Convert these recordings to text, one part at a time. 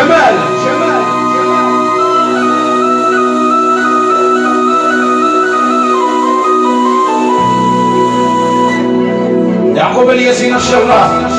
جمال يعقوب الياسين الشراف.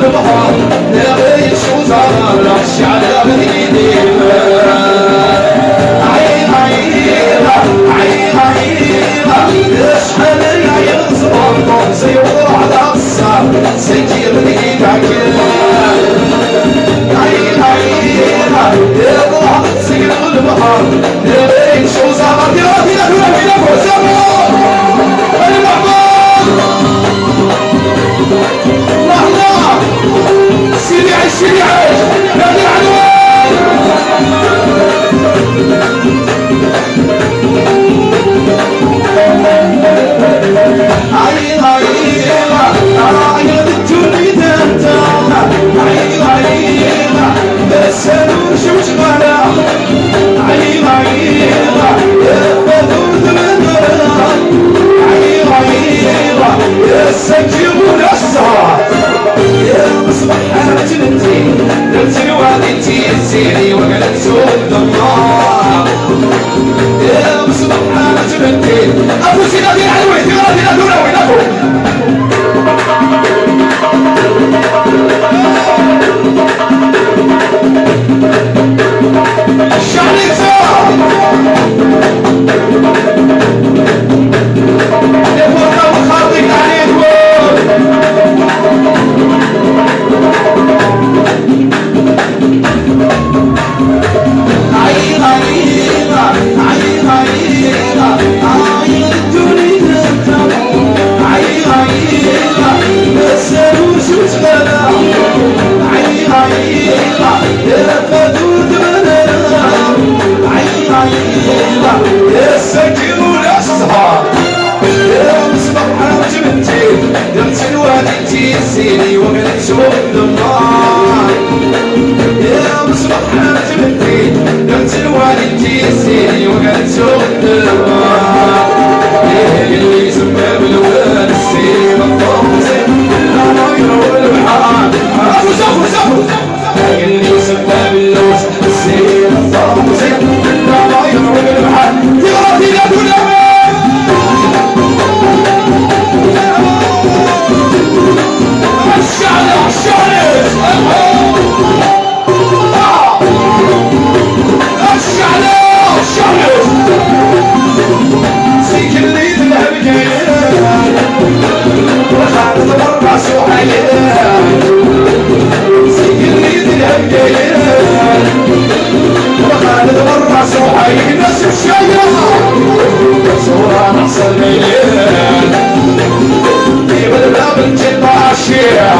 البحر نبي شوزار الشعل بديدي عين عينة عين عينة اشحن يا ينصر سيوضع على الصار سيجيب ايدك عين عينة يطلع سيد البحر نبي شوزار ديراتي لك ولك لك وسامو سيدي عيش سيدي عيش نادي العنوان عين عينة عين التوليد انت عين عينة بس نوش غلا عين عينة يفضل ذمنا عين عينة يسجلون السهر يا مصبح حاجة بنتي درتي والدتي الزيني وقلت سود النار يا مصبح حاجة بنتي أبو سيداتي العلوي تغادي لا تنوي لكم الشعليزة يفوتنا وخاطيك عليكم عين عينة عين عينة عين الدنيا عين عينة مسلوش وشغلة عين عينة يا فدود مننا عين عينة يا سكين والأسهار يا مصبح حاج بنتي درت الوادي تيسيني وقلت شوف النار يا مصبح حاج بنتي درت الوادي تيسيني وقلت شوف النار اللي يسمى بالواد السيم الطوسي لا يروي البحار افوز افوز افوز اللي يسمى باللوز السيم الطوسي لا يروي البحار تغرتي لا تنام الشعلة الشعلة الشعلة الشعلة سيك اللي ذهب جيان وخالد مرة سوحيان سيك اللي ذهب جيان وخالد مرة سوحيان ناس الشيخ صورة نحص الميلان في بالباب الجنة عشيع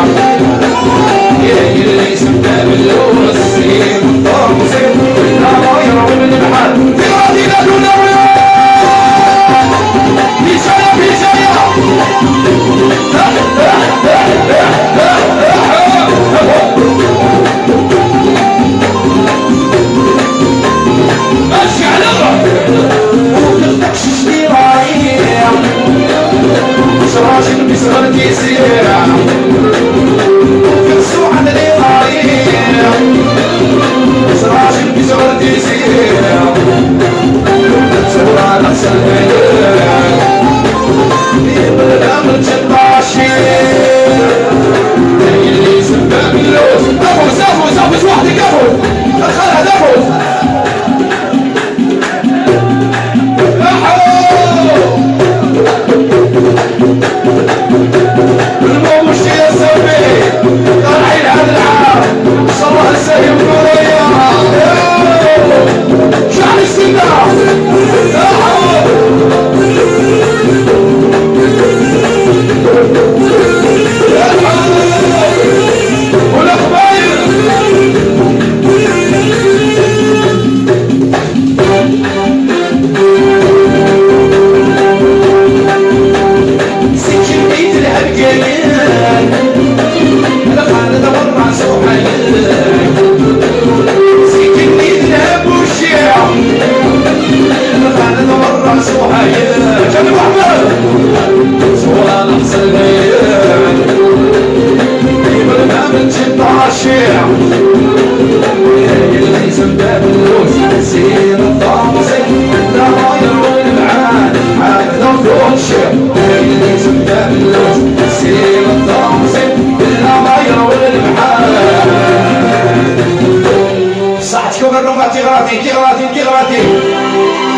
اللي سمى باللون السيم الطرمسي لا يروي من البحر في غادي لا تنوي بيشايا بيشايا ماشي على وتخدكش لي رايح مش راجل بيصغر كيسير كنسو عن لي رايح مش راجل بيصغر كيسير تصور على حسن الميلان بالأمر تباشي اللي يسمى باللوز أفوز أفوز أفوز وحدك أفوز خلها تفوز الموش يا سبي طالعين على العاب صباح السيم نوريا شعر السنة سير الطامسي بالعماير Tira, tira, tira, tira, tira.